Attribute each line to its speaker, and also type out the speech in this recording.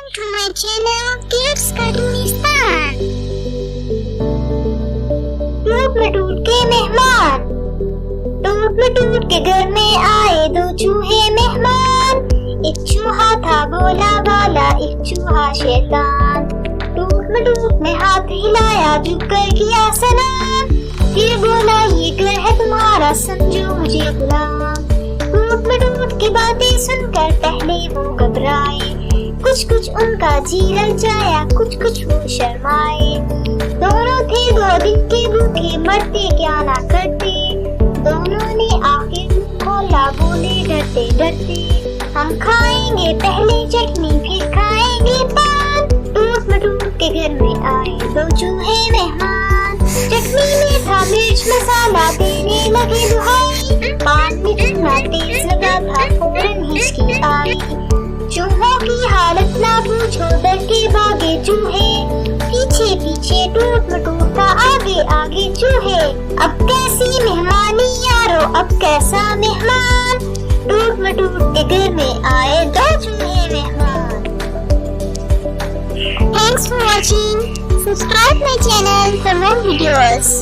Speaker 1: Welcome to my channel Kids Kalinistan। टूट में टूट के मेहमान, टूट में टूट के घर में आए दो चूहे मेहमान। एक चूहा था भोला भाला, एक चूहा शैतान। टूट में टूट ने हाथ हिलाया, झुक कर किया सलाम। फिर बोला ये घर है तुम्हारा, समझो मुझे गुलाम। टूट में टूट की बातें सुनकर पहले वो घबराए, कुछ कुछ उनका जी ललचाया, कुछ कुछ वो शर्माए। दोनों थे 2 दिन के भूखे, मरते क्या ना करते। दोनों ने आखिर मुंह खोला, बोले डरते डरते, हम खाएंगे पहले चटनी फिर खाएंगे पान। टूट में टूट के घर में आए 2 चूहे मेहमान। चटनी में था मिर्च मसाला, देने लगे दुहाई। पान में चूना तेज लगा था, फौरन हिचकी आई। चूहों की हालत ना पूछो, डर के भागे चूहे। पीछे पीछे टूट में टूट था, आगे आगे चूहे। अब कैसी मेहमानी यारो, अब कैसा मेहमान। टूट में टूट के घर में आए 2 चूहे मेहमान। Thanks for watching. Subscribe my channel for more videos.